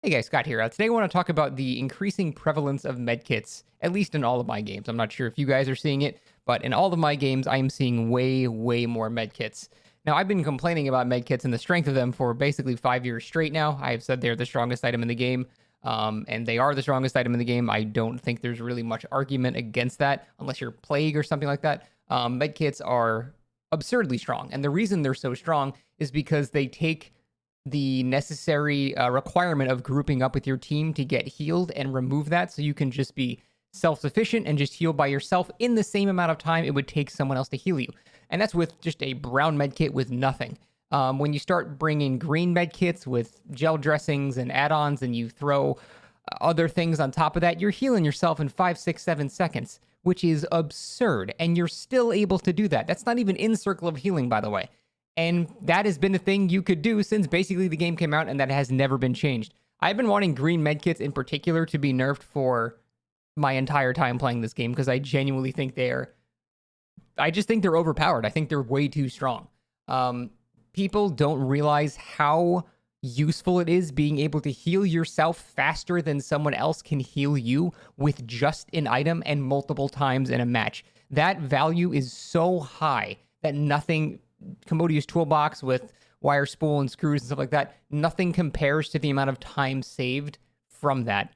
Hey guys, Scott here. Today I want to talk about the increasing prevalence of medkits, at least in all of my games. I'm not sure if you guys are seeing it, but in all of my games, I am seeing way more medkits. Now, I've been complaining about medkits and the strength of them for basically 5 years straight now. I have said they're the strongest item in the game, and they are the strongest item in the game. I don't think there's really much argument against that, unless you're Plague or something like that. Medkits are absurdly strong, and the reason they're so strong is because they take the necessary requirement of grouping up with your team to get healed and remove that so you can just be self-sufficient and just heal by yourself in the same amount of time it would take someone else to heal you. And that's with just a brown med kit with nothing. When you start bringing green med kits with gel dressings and add-ons and you throw other things on top of that, you're healing yourself in 5, 6, 7 seconds, which is absurd. And you're still able to do that. That's not even in circle of healing, by the way. And that has been a thing you could do since basically the game came out, and that has never been changed. I've been wanting green medkits in particular to be nerfed for my entire time playing this game because I genuinely think I just think they're overpowered. I think they're way too strong. People don't realize how useful it is being able to heal yourself faster than someone else can heal you with just an item and multiple times in a match. That value is so high that nothing Commodious toolbox with wire spool and screws and stuff like that, nothing compares to the amount of time saved from that.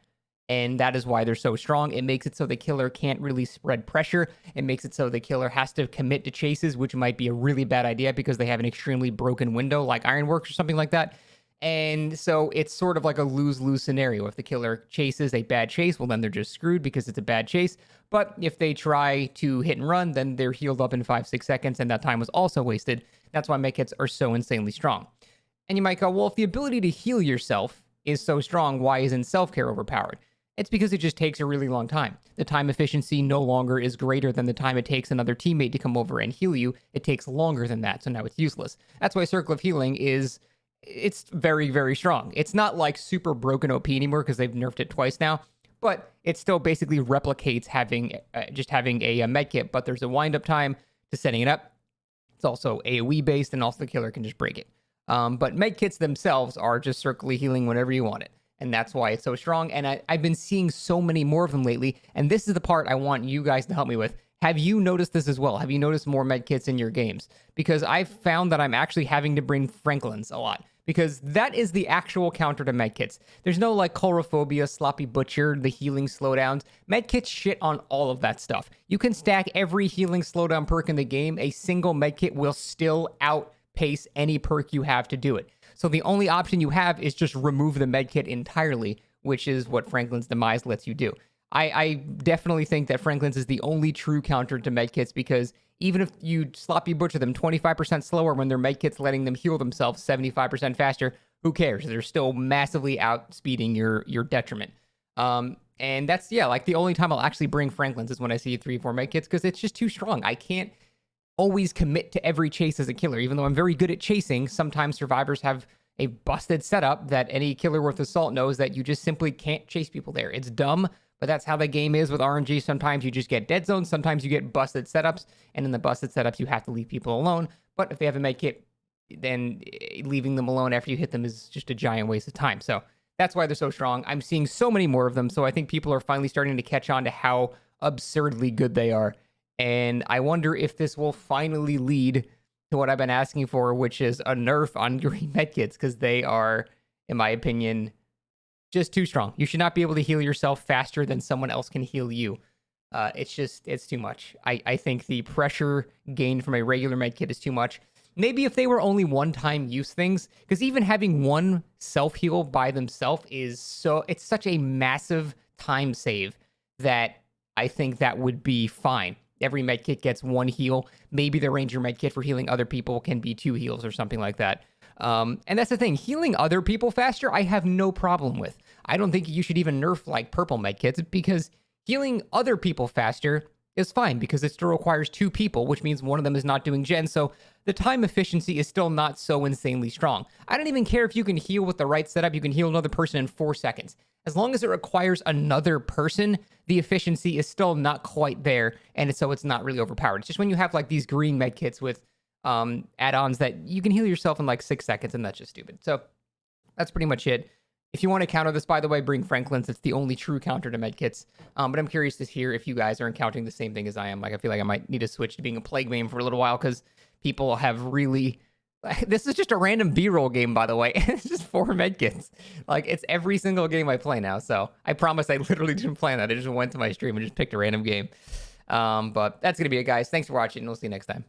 And that is why they're so strong. It makes it so the killer can't really spread pressure. It makes it so the killer has to commit to chases, which might be a really bad idea because they have an extremely broken window like Ironworks or something like that. And so it's sort of like a lose-lose scenario. If the killer chases a bad chase, well, then they're just screwed because it's a bad chase. But if they try to hit and run, then they're healed up in 5, 6 seconds, and that time was also wasted. That's why medkits are so insanely strong. And you might go, well, if the ability to heal yourself is so strong, why isn't self-care overpowered? It's because it just takes a really long time. The time efficiency no longer is greater than the time it takes another teammate to come over and heal you. It takes longer than that, so now it's useless. That's why Circle of Healing it's very strong. It's not like super broken OP anymore because they've nerfed it twice now, but it still basically replicates having a medkit, but there's a wind-up time to setting it up. It's also AoE based, and also the killer can just break it. But medkits themselves are just circly healing whenever you want it, and that's why it's so strong. And I've been seeing so many more of them lately, and this is the part I want you guys to help me with. Have you noticed this as well? Have you noticed more medkits in your games? Because I've found that I'm actually having to bring Franklin's a lot, because that is the actual counter to medkits. There's no like Chorophobia, Sloppy Butcher, the healing slowdowns. Medkits shit on all of that stuff. You can stack every healing slowdown perk in the game. A single medkit will still outpace any perk you have to do it. So the only option you have is just remove the medkit entirely, which is what Franklin's Demise lets you do. I definitely think that Franklin's is the only true counter to medkits, because even if you sloppy butcher them 25% slower when their medkits letting them heal themselves 75% faster, who cares? They're still massively outspeeding your detriment. And that's, yeah, like the only time I'll actually bring Franklin's is when I see 3 or 4 medkits, because it's just too strong. I can't always commit to every chase as a killer. Even though I'm very good at chasing, sometimes survivors have a busted setup that any killer worth of salt knows that you just simply can't chase people there. It's dumb, but that's how the game is with RNG. Sometimes you just get dead zones. Sometimes you get busted setups. And in the busted setups, you have to leave people alone. But if they have a med kit, then leaving them alone after you hit them is just a giant waste of time. So that's why they're so strong. I'm seeing so many more of them. So I think people are finally starting to catch on to how absurdly good they are. And I wonder if this will finally lead to what I've been asking for, which is a nerf on green medkits, because they are, in my opinion, just too strong. You should not be able to heal yourself faster than someone else can heal you. It's too much. I think the pressure gained from a regular medkit is too much. Maybe if they were only one-time use things, because even having one self-heal by themselves it's such a massive time save that I think that would be fine. Every medkit gets 1 heal. Maybe the ranger medkit for healing other people can be 2 heals or something like that. And that's the thing. Healing other people faster, I have no problem with. I don't think you should even nerf like purple medkits, because healing other people faster is fine because it still requires 2 people, which means one of them is not doing gen. So the time efficiency is still not so insanely strong. I don't even care if you can heal with the right setup. You can heal another person in 4 seconds. As long as it requires another person, the efficiency is still not quite there, and so it's not really overpowered. It's just when you have like these green med kits with add-ons that you can heal yourself in like 6 seconds, and that's just stupid. So that's pretty much it. If you want to counter this, by the way, bring Franklin's. It's the only true counter to medkits. But I'm curious to hear if you guys are encountering the same thing as I am. Like, I feel like I might need to switch to being a plague main for a little while because people have really. This is just a random B-roll game, by the way. It's just 4 medkits. Like, it's every single game I play now. So I promise I literally didn't plan that. I just went to my stream and just picked a random game. But that's going to be it, guys. Thanks for watching, and we'll see you next time.